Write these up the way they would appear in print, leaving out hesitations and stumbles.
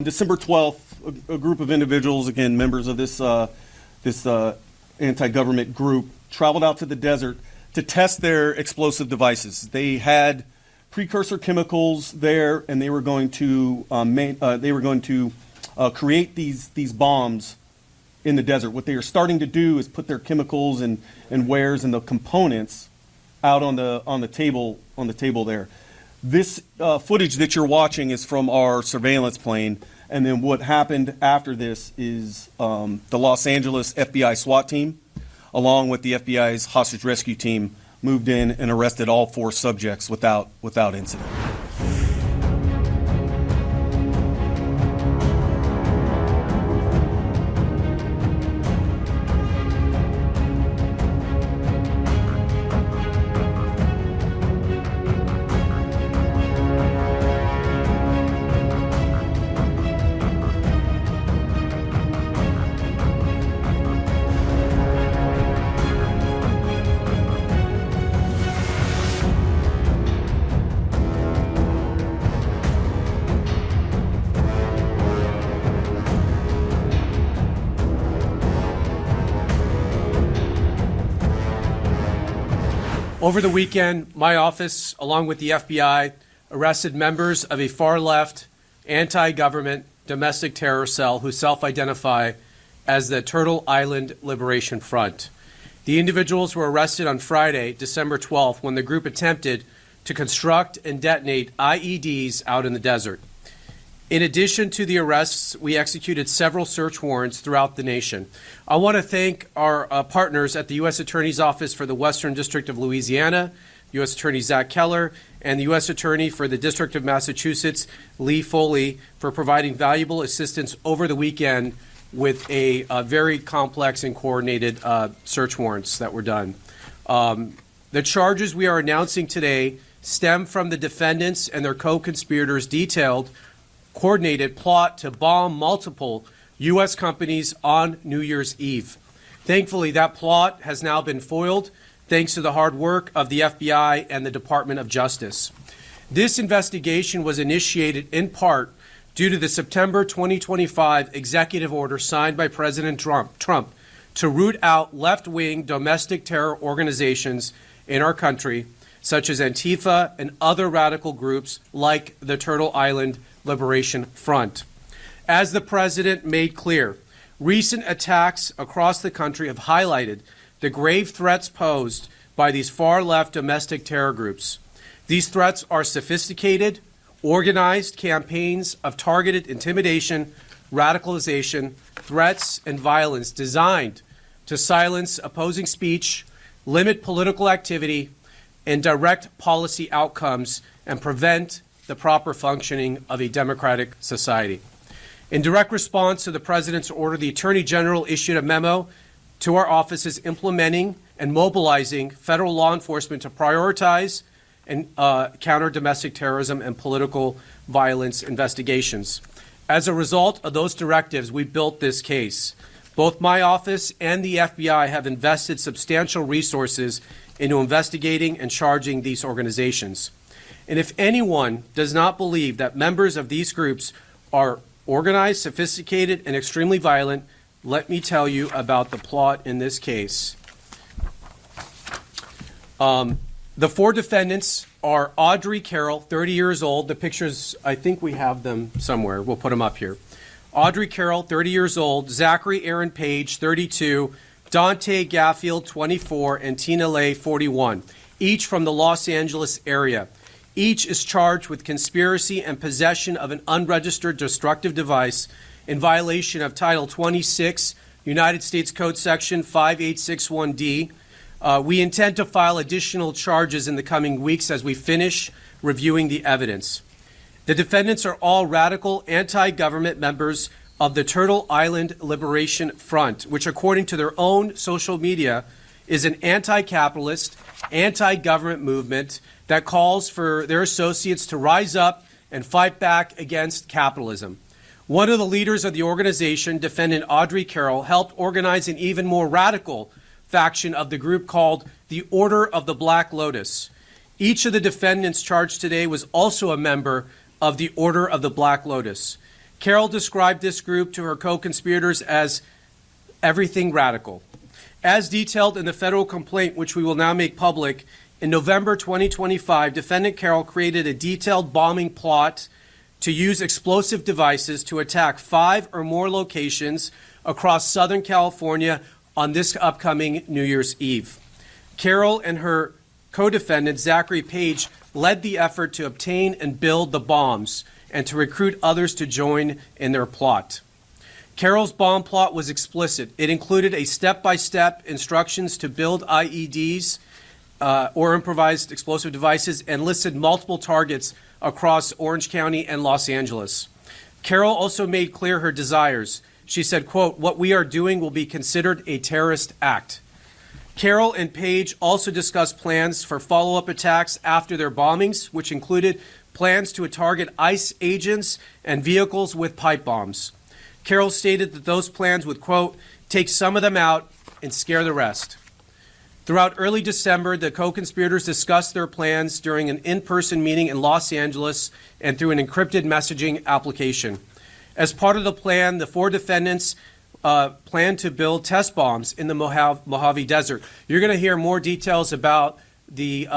December 12th, a group of individuals, again, members of this anti-government group, traveled out to the desert to test their explosive devices. They had precursor chemicals there, and they were going to create these bombs in the desert. What they are starting to do is put their chemicals and wares and the components out on the table there. This footage that you're watching is from our surveillance plane, and then what happened after this is the Los Angeles FBI SWAT team, along with the FBI's hostage rescue team, moved in and arrested all 4 subjects without incident. Over the weekend, my office, along with the FBI, arrested members of a far-left, anti-government domestic terror cell who self-identify as the Turtle Island Liberation Front. The individuals were arrested on Friday, December 12th, when the group attempted to construct and detonate IEDs out in the desert. In addition to the arrests, we executed several search warrants throughout the nation. I want to thank our partners at the U.S. Attorney's Office for the Western District of Louisiana, U.S. Attorney Zach Keller, and the U.S. Attorney for the District of Massachusetts, Lee Foley, for providing valuable assistance over the weekend with a very complex and coordinated search warrants that were done. The charges we are announcing today stem from the defendants and their co-conspirators' detailed coordinated plot to bomb multiple U.S. companies on New Year's Eve. Thankfully, that plot has now been foiled thanks to the hard work of the FBI and the Department of Justice. This investigation was initiated in part due to the September 2025 executive order signed by President Trump to root out left-wing domestic terror organizations in our country, such as Antifa and other radical groups like the Turtle Island Liberation Front. As the president made clear, recent attacks across the country have highlighted the grave threats posed by these far-left domestic terror groups. These threats are sophisticated, organized campaigns of targeted intimidation, radicalization, threats, and violence designed to silence opposing speech, limit political activity, and direct policy outcomes and prevent the proper functioning of a democratic society. In direct response to the President's order, the Attorney General issued a memo to our offices implementing and mobilizing federal law enforcement to prioritize and counter domestic terrorism and political violence investigations. As a result of those directives, we built this case. Both my office and the FBI have invested substantial resources into investigating and charging these organizations. And if anyone does not believe that members of these groups are organized, sophisticated, and extremely violent, let me tell you about the plot in this case. The 4 defendants are Audrey Carroll, 30 years old. The pictures, I think we have them somewhere. We'll put them up here. Audrey Carroll, 30 years old. Zachary Aaron Page, 32. Dante Gaffield, 24. And Tina Lay, 41. Each from the Los Angeles area. Each is charged with conspiracy and possession of an unregistered destructive device in violation of Title 26, United States Code Section 5861D. We intend to file additional charges in the coming weeks as we finish reviewing the evidence. The defendants are all radical anti-government members of the Turtle Island Liberation Front, which, according to their own social media, is an anti-capitalist, anti-government movement that calls for their associates to rise up and fight back against capitalism. One of the leaders of the organization, defendant Audrey Carroll, helped organize an even more radical faction of the group called the Order of the Black Lotus. Each of the defendants charged today was also a member of the Order of the Black Lotus. Carol described this group to her co-conspirators as everything radical. As detailed in the federal complaint, which we will now make public, in November 2025, defendant Carol created a detailed bombing plot to use explosive devices to attack 5 or more locations across Southern California on this upcoming New Year's Eve. Carol and her co-defendant, Zachary Page, led the effort to obtain and build the bombs and to recruit others to join in their plot. Carol's bomb plot was explicit. It included a step-by-step instructions to build IEDs or improvised explosive devices and listed multiple targets across Orange County and Los Angeles. Carol also made clear her desires. She said, quote, "What we are doing will be considered a terrorist act." Carol and Page also discussed plans for follow-up attacks after their bombings, which included plans to target ICE agents and vehicles with pipe bombs. Carol stated that those plans would, quote, "take some of them out and scare the rest." Throughout early December, the co-conspirators discussed their plans during an in-person meeting in Los Angeles and through an encrypted messaging application. As part of the plan, the 4 defendants planned to build test bombs in the Mojave Desert. You're going to hear more details about the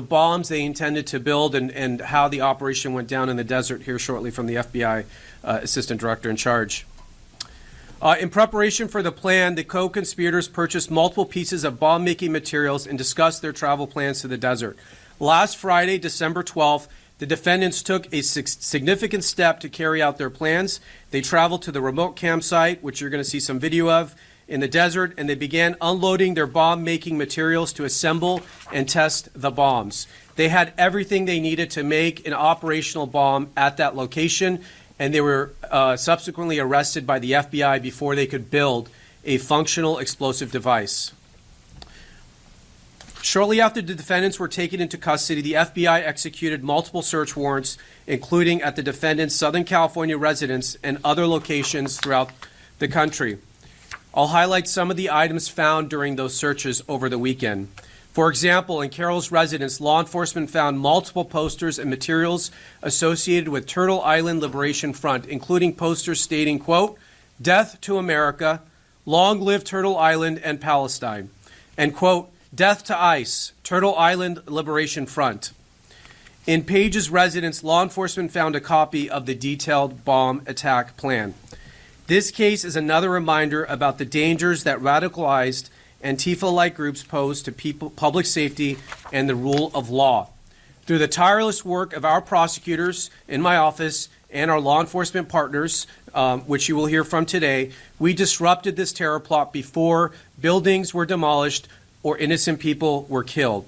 bombs they intended to build and how the operation went down in the desert here shortly from the FBI Assistant Director in Charge. In preparation for the plan, the co-conspirators purchased multiple pieces of bomb-making materials and discussed their travel plans to the desert. Last Friday, December 12th, the defendants took a significant step to carry out their plans. They traveled to the remote campsite, which you're going to see some video of, in the desert, and they began unloading their bomb-making materials to assemble and test the bombs. They had everything they needed to make an operational bomb at that location, and they were subsequently arrested by the FBI before they could build a functional explosive device. Shortly after the defendants were taken into custody, the FBI executed multiple search warrants, including at the defendants' Southern California residence and other locations throughout the country. I'll highlight some of the items found during those searches over the weekend. For example, in Carol's residence, law enforcement found multiple posters and materials associated with Turtle Island Liberation Front, including posters stating, quote, "Death to America, long live Turtle Island and Palestine," and, quote, "Death to ICE, Turtle Island Liberation Front." In Page's residence, law enforcement found a copy of the detailed bomb attack plan. This case is another reminder about the dangers that radicalized Antifa-like groups pose to public safety and the rule of law. Through the tireless work of our prosecutors in my office and our law enforcement partners, which you will hear from today, we disrupted this terror plot before buildings were demolished or innocent people were killed.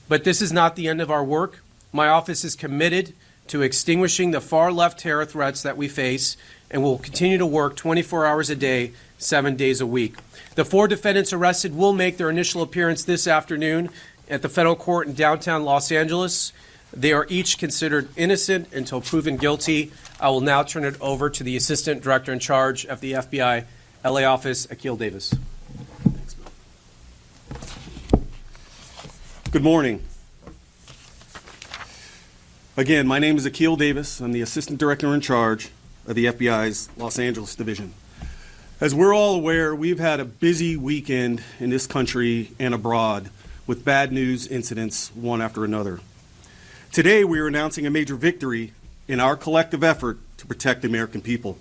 But this is not the end of our work. My office is committed to extinguishing the far-left terror threats that we face, and will continue to work 24 hours a day, 7 days a week. The 4 defendants arrested will make their initial appearance this afternoon at the federal court in downtown Los Angeles. They are each considered innocent until proven guilty. I will now turn it over to the Assistant Director in Charge of the FBI LA office, Akil Davis. Good morning. Again, my name is Akil Davis. I'm the Assistant Director in Charge of the FBI's Los Angeles Division. As we're all aware, we've had a busy weekend in this country and abroad with bad news incidents one after another. Today, we are announcing a major victory in our collective effort to protect the American people.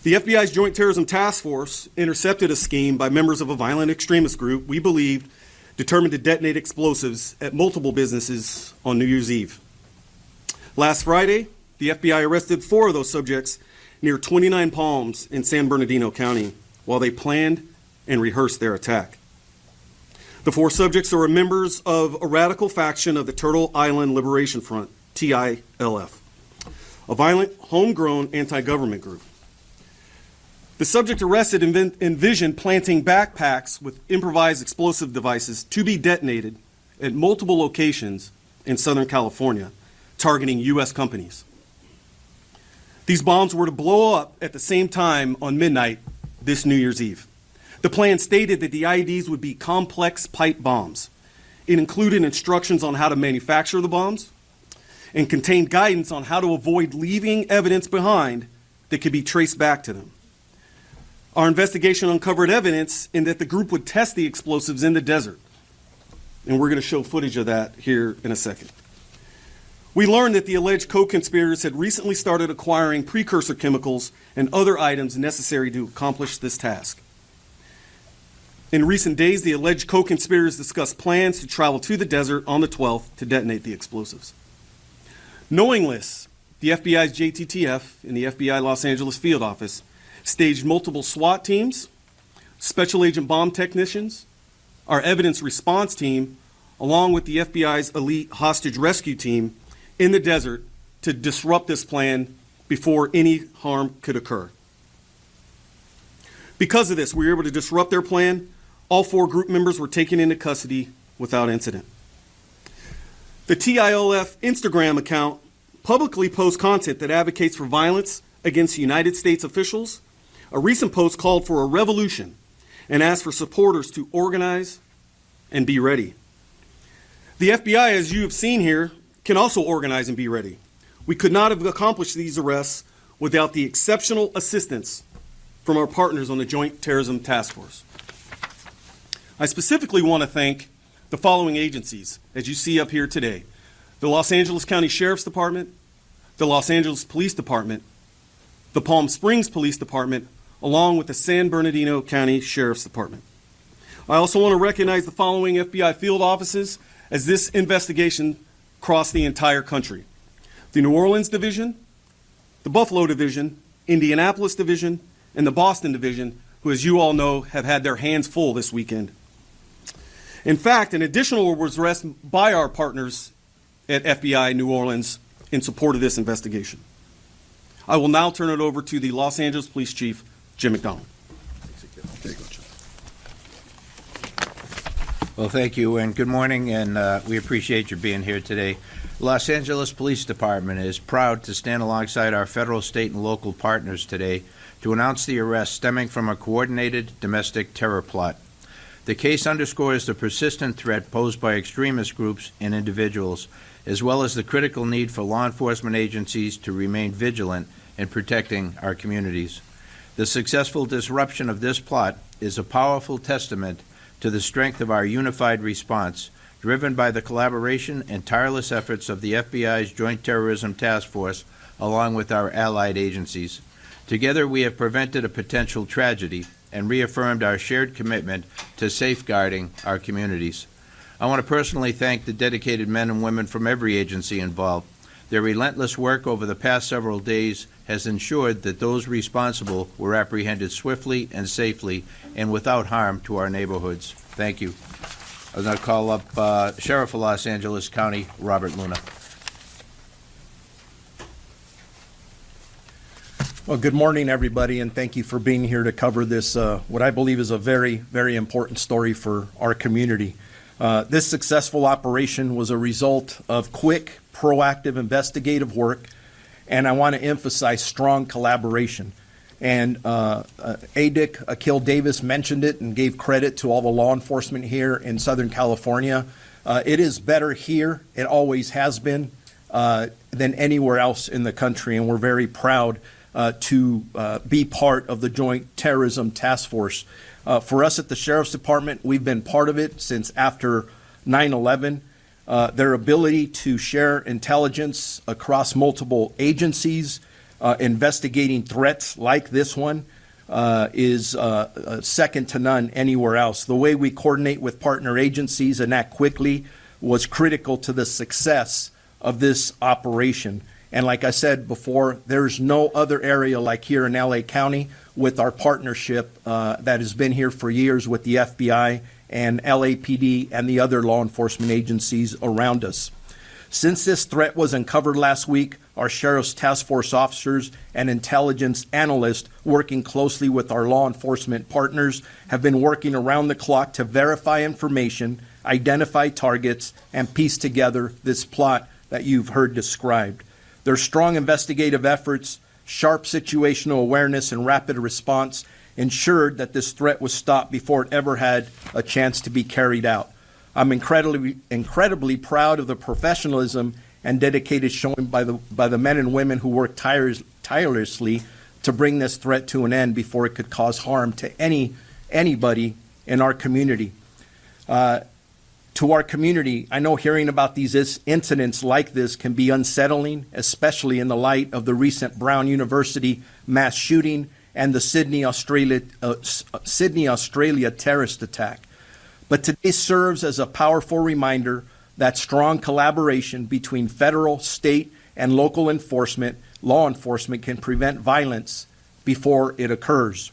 The FBI's Joint Terrorism Task Force intercepted a scheme by members of a violent extremist group we believed determined to detonate explosives at multiple businesses on New Year's Eve. Last Friday, the FBI arrested 4 of those subjects near 29 Palms in San Bernardino County while they planned and rehearsed their attack. The 4 subjects are members of a radical faction of the Turtle Island Liberation Front, TILF, a violent, homegrown anti-government group. The subject arrested envisioned planting backpacks with improvised explosive devices to be detonated at multiple locations in Southern California, targeting U.S. companies. These bombs were to blow up at the same time on midnight this New Year's Eve. The plan stated that the IEDs would be complex pipe bombs. It included instructions on how to manufacture the bombs and contained guidance on how to avoid leaving evidence behind that could be traced back to them. Our investigation uncovered evidence in that the group would test the explosives in the desert. And we're going to show footage of that here in a second. We learned that the alleged co-conspirators had recently started acquiring precursor chemicals and other items necessary to accomplish this task. In recent days, the alleged co-conspirators discussed plans to travel to the desert on the 12th to detonate the explosives. Knowing this, the FBI's JTTF and the FBI Los Angeles field office staged multiple SWAT teams, special agent bomb technicians, our evidence response team, along with the FBI's elite hostage rescue team in the desert to disrupt this plan before any harm could occur. Because of this, we were able to disrupt their plan. All 4 group members were taken into custody without incident. The TILF Instagram account publicly posts content that advocates for violence against United States officials. A recent post called for a revolution and asked for supporters to organize and be ready. The FBI, as you have seen here, can also organize and be ready. We could not have accomplished these arrests without the exceptional assistance from our partners on the Joint Terrorism Task Force. I specifically want to thank the following agencies, as you see up here today: the Los Angeles County Sheriff's Department, the Los Angeles Police Department, the Palm Springs Police Department, along with the San Bernardino County Sheriff's Department. I also want to recognize the following FBI field offices as this investigation crossed the entire country: the New Orleans Division, the Buffalo Division, Indianapolis Division, and the Boston Division, who, as you all know, have had their hands full this weekend. In fact, an additional was arrested by our partners at FBI New Orleans in support of this investigation. I will now turn it over to the Los Angeles Police Chief, Jim McDonald. There you go, Jim. Well, thank you, and good morning, and we appreciate you being here today. Los Angeles Police Department is proud to stand alongside our federal, state, and local partners today to announce the arrest stemming from a coordinated domestic terror plot. The case underscores the persistent threat posed by extremist groups and individuals, as well as the critical need for law enforcement agencies to remain vigilant in protecting our communities. The successful disruption of this plot is a powerful testament to the strength of our unified response, driven by the collaboration and tireless efforts of the FBI's Joint Terrorism Task Force, along with our allied agencies. Together, we have prevented a potential tragedy and reaffirmed our shared commitment to safeguarding our communities. I want to personally thank the dedicated men and women from every agency involved. Their relentless work over the past several days has ensured that those responsible were apprehended swiftly and safely and without harm to our neighborhoods. Thank you. I'll now call up Sheriff of Los Angeles County, Robert Luna. Well, good morning, everybody, and thank you for being here to cover this, what I believe is a very, very important story for our community. This successful operation was a result of quick, proactive, investigative work, and I want to emphasize strong collaboration. And ADIC, Akil Davis, mentioned it and gave credit to all the law enforcement here in Southern California. It is better here, it always has been, than anywhere else in the country, and we're very proud to be part of the Joint Terrorism Task Force. For us at the Sheriff's Department, we've been part of it since after 9/11. Their ability to share intelligence across multiple agencies, investigating threats like this one, is second to none anywhere else. The way we coordinate with partner agencies and act quickly was critical to the success of this operation. And like I said before, there's no other area like here in LA County with our partnership that has been here for years with the FBI and LAPD and the other law enforcement agencies around us. Since this threat was uncovered last week, our Sheriff's Task Force officers and intelligence analysts working closely with our law enforcement partners have been working around the clock to verify information, identify targets, and piece together this plot that you've heard described. Their strong investigative efforts, sharp situational awareness, and rapid response ensured that this threat was stopped before it ever had a chance to be carried out. I'm incredibly proud of the professionalism and dedication shown by the men and women who worked tirelessly to bring this threat to an end before it could cause harm to anybody in our community. To our community, I know hearing about these incidents like this can be unsettling, especially in the light of the recent Brown University mass shooting and the Sydney, Australia terrorist attack. But today serves as a powerful reminder that strong collaboration between federal, state, and local law enforcement can prevent violence before it occurs.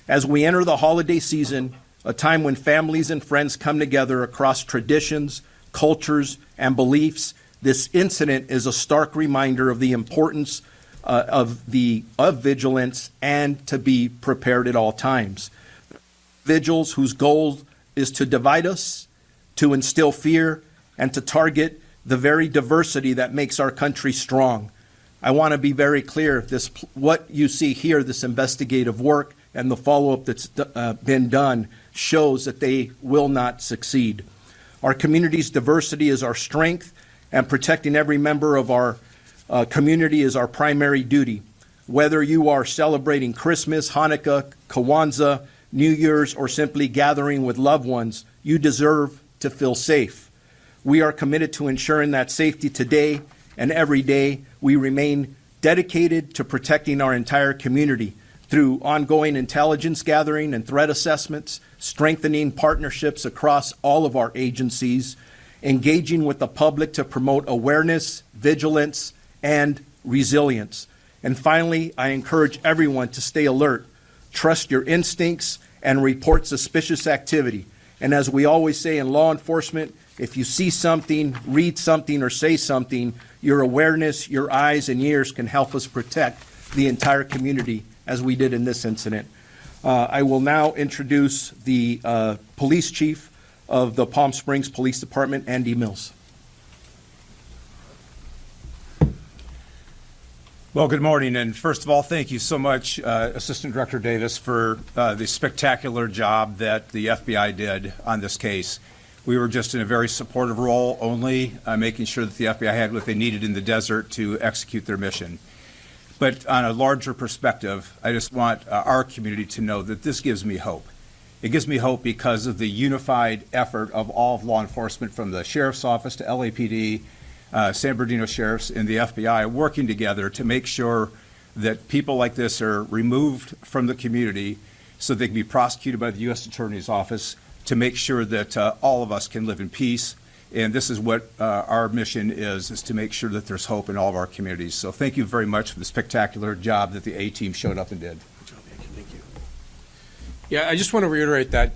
As we enter the holiday season, a time when families and friends come together across traditions, cultures, and beliefs, this incident is a stark reminder of the importance of vigilance and to be prepared at all times. Vigils whose goal is to divide us, to instill fear, and to target the very diversity that makes our country strong. I want to be very clear, what you see here, this investigative work and the follow-up that's been done shows that they will not succeed. Our community's diversity is our strength, and protecting every member of our community is our primary duty. Whether you are celebrating Christmas, Hanukkah, Kwanzaa, New Year's, or simply gathering with loved ones, you deserve to feel safe. We are committed to ensuring that safety today and every day. We remain dedicated to protecting our entire community through ongoing intelligence gathering and threat assessments, strengthening partnerships across all of our agencies, engaging with the public to promote awareness, vigilance, and resilience. And finally, I encourage everyone to stay alert, trust your instincts, and report suspicious activity. And as we always say in law enforcement, if you see something, read something, or say something, your awareness, your eyes, and ears can help us protect the entire community as we did in this incident. I will now introduce the police chief of the Palm Springs Police Department, Andy Mills. Well, good morning, and first of all, thank you so much, Assistant Director Davis, for the spectacular job that the FBI did on this case. We were just in a very supportive role only, making sure that the FBI had what they needed in the desert to execute their mission. But on a larger perspective, I just want our community to know that this gives me hope. It gives me hope because of the unified effort of all of law enforcement, from the Sheriff's Office to LAPD, San Bernardino Sheriffs, and the FBI working together to make sure that people like this are removed from the community so they can be prosecuted by the U.S. Attorney's Office, to make sure that all of us can live in peace. And this is what our mission is to make sure that there's hope in all of our communities. So thank you very much for the spectacular job that the A-team showed up and did. Thank you. Yeah, I just want to reiterate that.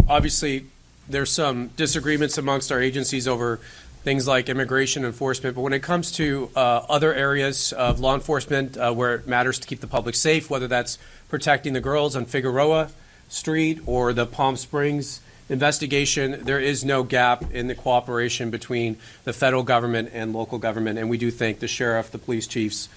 Obviously, there's some disagreements amongst our agencies over things like immigration enforcement, but when it comes to other areas of law enforcement where it matters to keep the public safe, whether that's protecting the girls on Figueroa Street or the Palm Springs investigation, there is no gap in the cooperation between the federal government and local government, and we do thank the sheriff, the police chiefs,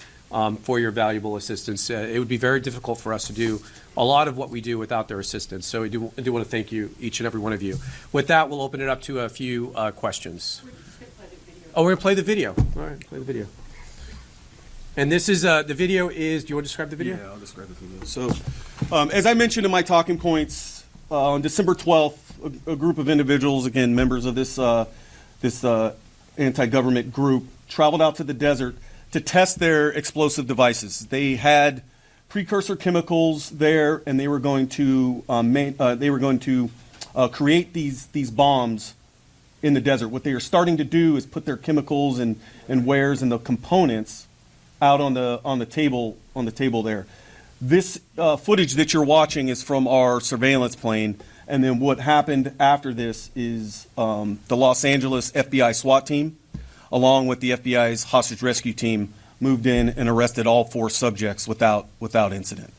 for your valuable assistance. It would be very difficult for us to do a lot of what we do without their assistance, so I do want to thank you, each and every one of you. With that, we'll open it up to a few questions. Oh, we're going to play the video. All right, play the video. And this is, the video is, do you want to describe the video? Yeah, I'll describe the video. So, as I mentioned in my talking points, on December 12th, a group of individuals, again, members of this anti-government group, traveled out to the desert to test their explosive devices. They had precursor chemicals there, and they were going to create these bombs in the desert. What they are starting to do is put their chemicals and wares and the components out on the table there. This footage that you're watching is from our surveillance plane, and then what happened after this is the Los Angeles FBI SWAT team, along with the FBI's hostage rescue team, moved in and arrested all 4 subjects without incident.